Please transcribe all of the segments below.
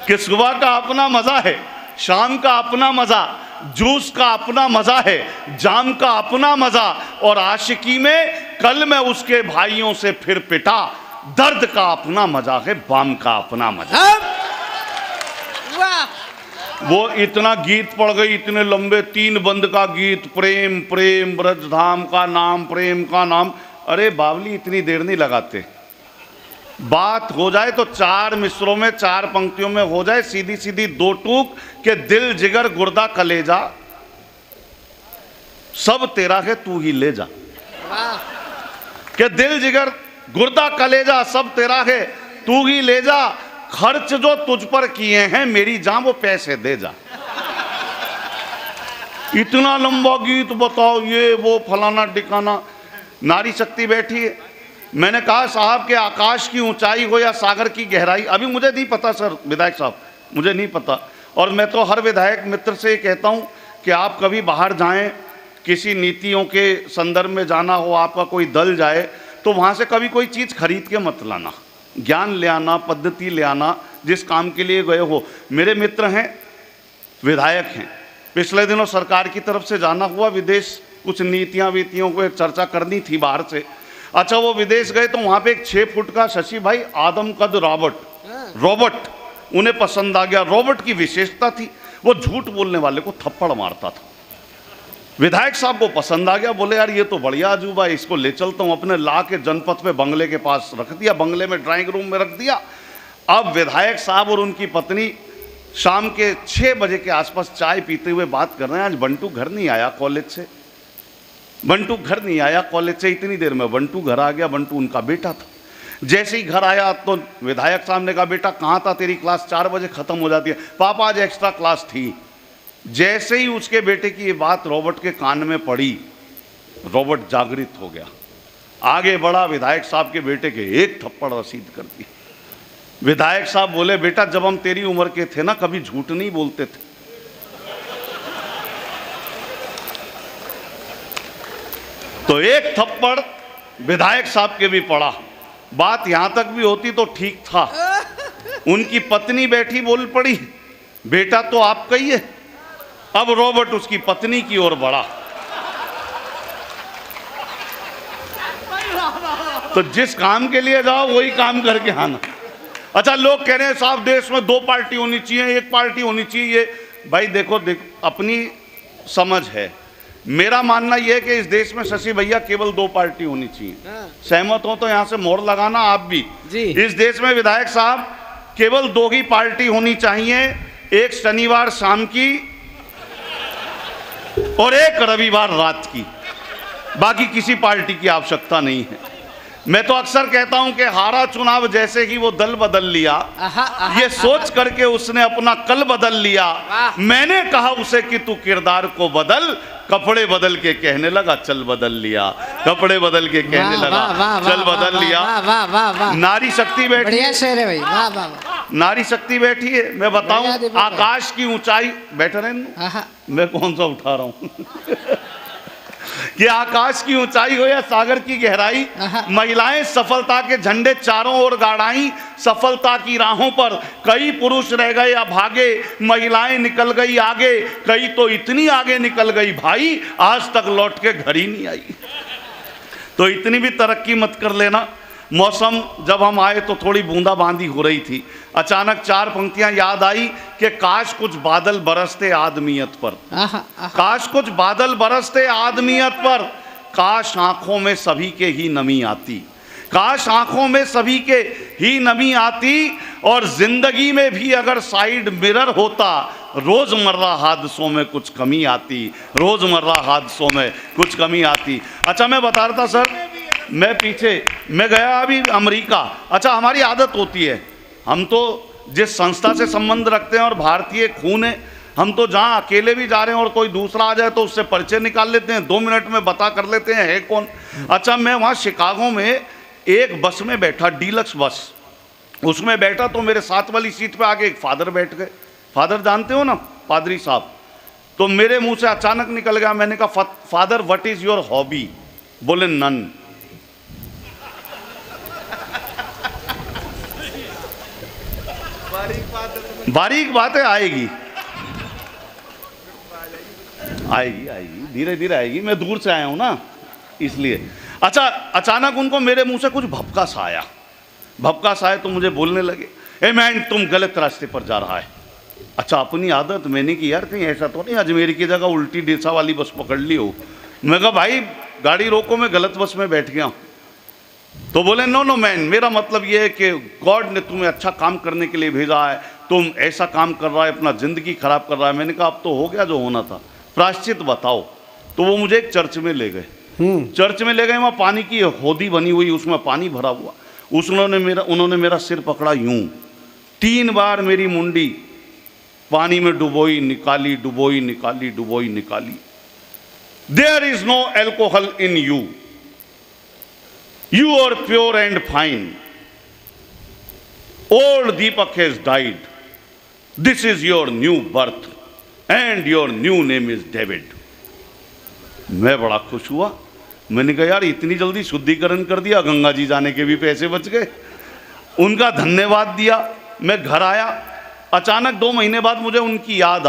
कि सुबह का अपना मजा है, शाम का अपना मजा, जूस का अपना मजा है, जाम का अपना मजा, और आशिकी में कल मैं उसके भाइयों से फिर पिटा, दर्द का अपना मजा है, बाम का अपना मजा। वो इतना गीत पढ़ गई, इतने लंबे 3 बंद का गीत, प्रेम प्रेम ब्रजधाम का नाम, प्रेम का नाम। अरे बावली इतनी देर नहीं लगाते, बात हो जाए तो 4 मिसरों में 4 पंक्तियों में हो जाए, सीधी सीधी 2 टूक के दिल जिगर गुर्दा कलेजा सब तेरा है तू ही ले जा। के दिल जिगर गुर्दा कलेजा सब तेरा है तू ही ले जा, खर्च जो तुझ पर किए हैं मेरी जान वो पैसे दे जा। इतना लंबा गीत बताओ, ये वो फलाना डिकाना। नारी शक्ति बैठी है। मैंने कहा साहब के आकाश की ऊंचाई हो या सागर की गहराई, अभी मुझे नहीं पता सर विधायक साहब, मुझे नहीं पता। और मैं तो हर विधायक मित्र से कहता हूं कि आप कभी बाहर जाएं, किसी नीतियों के संदर्भ में जाना हो, आपका कोई दल जाए तो वहां से कभी कोई चीज़ खरीद के मत लाना, ज्ञान ले आना, पद्धति ले आना, जिस काम के लिए गए हो। मेरे मित्र हैं, विधायक हैं, पिछले दिनों सरकार की तरफ से जाना हुआ विदेश, कुछ नीतियाँ वीतियों को चर्चा करनी थी बाहर से। अच्छा वो विदेश गए तो वहाँ पे एक 6 फुट का शशि भाई आदम कद रॉबर्ट उन्हें पसंद आ गया। रॉबर्ट की विशेषता थी वो झूठ बोलने वाले को थप्पड़ मारता था। विधायक साहब को पसंद आ गया, बोले यार ये तो बढ़िया अजूबा है, इसको ले चलता हूँ। अपने ला के जनपथ पे बंगले के पास रख दिया, बंगले में ड्राइंग रूम में रख दिया। अब विधायक साहब और उनकी पत्नी शाम के 6 बजे के आसपास चाय पीते हुए बात कर रहे हैं। आज बंटू घर नहीं आया कॉलेज से, बंटू घर नहीं आया कॉलेज से, इतनी देर में बंटू घर आ गया। बंटू उनका बेटा था। जैसे ही घर आया तो विधायक साहब ने कहा बेटा कहाँ था, तेरी क्लास 4 बजे खत्म हो जाती है। पापा आज एक्स्ट्रा क्लास थी। जैसे ही उसके बेटे की ये बात रॉबर्ट के कान में पड़ी, रॉबर्ट जागृत हो गया, आगे बढ़ा, विधायक साहब के बेटे के एक थप्पड़ रसीद कर दी। विधायक साहब बोले बेटा जब हम तेरी उम्र के थे ना कभी झूठ नहीं बोलते थे। तो एक थप्पड़ विधायक साहब के भी पड़ा। बात यहां तक भी होती तो ठीक था। उनकी पत्नी बैठी बोल पड़ी बेटा तो आपका ही है। अब रॉबर्ट उसकी पत्नी की ओर बढ़ा। तो जिस काम के लिए जाओ वही काम करके आना। अच्छा लोग कह रहे हैं साहब देश में 2 पार्टी होनी चाहिए, 1 पार्टी होनी चाहिए। भाई देखो अपनी समझ है। मेरा मानना यह है कि इस देश में शशि भैया केवल 2 पार्टी होनी चाहिए। सहमत हो तो यहां से मोहर लगाना आप भी जी। इस देश में विधायक साहब केवल 2 ही पार्टी होनी चाहिए, एक शनिवार शाम की और एक रविवार रात की। बाकी किसी पार्टी की आवश्यकता नहीं है। मैं तो अक्सर कहता हूं कि हारा चुनाव जैसे ही वो दल बदल लिया, ये सोच करके उसने अपना कल बदल लिया। मैंने कहा उसे कि तू किरदार को बदल, कपड़े बदल के कहने लगा चल बदल लिया, कपड़े बदल के कहने लगा चल बदल लिया। नारी शक्ति बैठी है, नारी शक्ति बैठी है। मैं बताऊं आकाश की ऊंचाई, बैठे रहे मैं कौन सा उठा रहा हूं कि आकाश की ऊंचाई हो या सागर की गहराई, महिलाएं सफलता के झंडे चारों ओर गाड़ाई। सफलता की राहों पर कई पुरुष रह गए या भागे, महिलाएं निकल गई आगे, कई तो इतनी आगे निकल गई भाई आज तक लौट के घर ही नहीं आई। तो इतनी भी तरक्की मत कर लेना। मौसम जब हम आए तो थोड़ी बूंदाबांदी हो रही थी। अचानक 4 पंक्तियां याद आई कि काश कुछ बादल बरसते आदमियत पर, काश कुछ बादल बरसते आदमियत पर, काश आंखों में सभी के ही नमी आती, काश आंखों में सभी के ही नमी आती। और जिंदगी में भी अगर साइड मिरर होता, रोजमर्रा हादसों में कुछ कमी आती, रोजमर्रा हादसों में कुछ कमी आती। अच्छा मैं बता रहा था सर, मैं गया अभी अमेरिका। अच्छा हमारी आदत होती है, हम तो जिस संस्था से संबंध रखते हैं और भारतीय खून है, हम तो जहाँ अकेले भी जा रहे हैं और कोई दूसरा आ जाए तो उससे परिचय निकाल लेते हैं, 2 मिनट में बता कर लेते हैं है कौन। अच्छा मैं वहाँ शिकागो में एक बस में बैठा, डीलक्स बस, उसमें बैठा तो मेरे साथ वाली सीट पे आके एक फादर बैठ गए। फादर जानते हो ना, पादरी साहब। तो मेरे मुंह से अचानक निकल गया, मैंने कहा father what is your hobby? बोले नन। बारीक बातें आएगी आएगी आएगी, धीरे धीरे आएगी। मैं दूर से आया हूं ना इसलिए। अच्छा, अचानक उनको मेरे मुंह से कुछ भपका सा आया। भपका सा आया तो मुझे बोलने लगे, ए मैन तुम गलत रास्ते पर जा रहा है। अच्छा, अपनी आदत मैंने की यार, कहीं ऐसा तो नहीं अजमेर की जगह उल्टी दिशा वाली बस पकड़ ली हो। मैं कहा भाई गाड़ी रोको, मैं गलत बस में बैठ गया। तो बोले नो नो मैन, मेरा मतलब ये है कि गॉड ने तुम्हें अच्छा काम करने के लिए भेजा है, तुम ऐसा काम कर रहा है, अपना जिंदगी खराब कर रहा है। मैंने कहा अब तो हो गया जो होना था, प्रायश्चित बताओ। तो वो मुझे एक चर्च में ले गए। चर्च में ले गए, वहाँ पानी की होदी बनी हुई, उसमें पानी भरा हुआ। उन्होंने मेरा सिर पकड़ा यूं, 3 बार मेरी मुंडी पानी में डुबोई निकाली, डुबोई निकाली, डुबोई निकाली। There is no alcohol in you, you are pure and fine, old Deepak has died, this is your new birth and your new name is David. मैं बड़ा खुश हुआ। मैंने कहा यार इतनी जल्दी शुद्धिकरण कर दिया, गंगा जी जाने के भी पैसे बच गए। उनका धन्यवाद दिया। मैं घर आया, अचानक 2 महीने बाद मुझे उनकी याद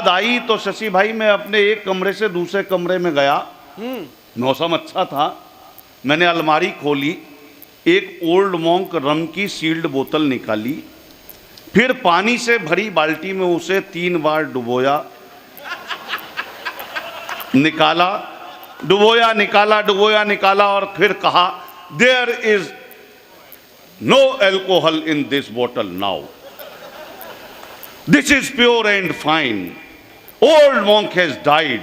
आई तो शशि भाई मैं अपने एक कमरे से दूसरे कमरे में गया। मौसम अच्छा था। मैंने अलमारी खोली, एक ओल्ड मॉन्क रम की सील्ड बोतल निकाली, फिर पानी से भरी बाल्टी में उसे 3 बार डुबोया, निकाला, डुबोया, निकाला, डुबोया, निकाला, और फिर कहा there is no alcohol in this बोतल now, this is pure and fine, Old Monk has died,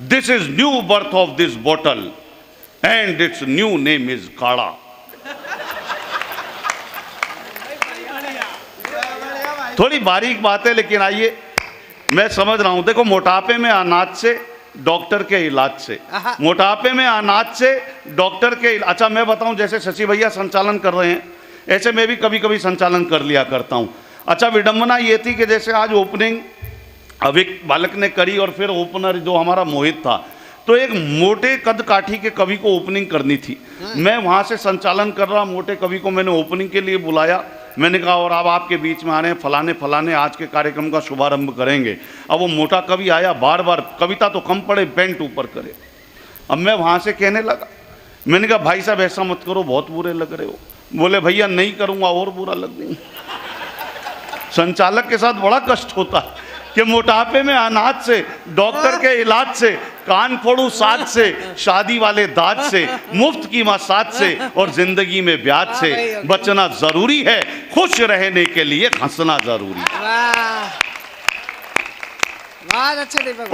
this is new birth of this बोतल and its new name is काड़ा। थोड़ी बारीक बात है, लेकिन आइए मैं समझ रहा हूं। देखो, मोटापे में अनाज से, डॉक्टर के इलाज से, मोटापे में अनाज से डॉक्टर के इलाज। अच्छा मैं बताऊं, जैसे शशि भैया संचालन कर रहे हैं, ऐसे मैं भी कभी कभी संचालन कर लिया करता हूं। अच्छा, विडंबना ये थी कि जैसे आज ओपनिंग अविक बालक ने करी और फिर ओपनर जो हमारा मोहित था, तो एक मोटे कद काठी के कवि को ओपनिंग करनी थी। मैं वहां से संचालन कर रहा, मोटे कवि को मैंने ओपनिंग के लिए बुलाया। मैंने कहा और अब आपके बीच में आ रहे हैं फलाने फलाने, आज के कार्यक्रम का शुभारंभ करेंगे। अब वो मोटा कवि आया, बार बार कविता तो कम पड़े, पेंट ऊपर करे। अब मैं वहाँ से कहने लगा, मैंने कहा भाई साहब ऐसा मत करो, बहुत बुरे लग रहे हो। बोले भैया नहीं करूँगा और बुरा लग देंगे। संचालक के साथ बड़ा कष्ट होता है कि मोटापे में अनाज से, डॉक्टर के इलाज से, कान फोड़ू साज से, शादी वाले दाज से, मुफ्त की मसाज से और जिंदगी में ब्याज से बचना जरूरी है, खुश रहने के लिए हंसना जरूरी है। वाह, बहुत अच्छे दीपक।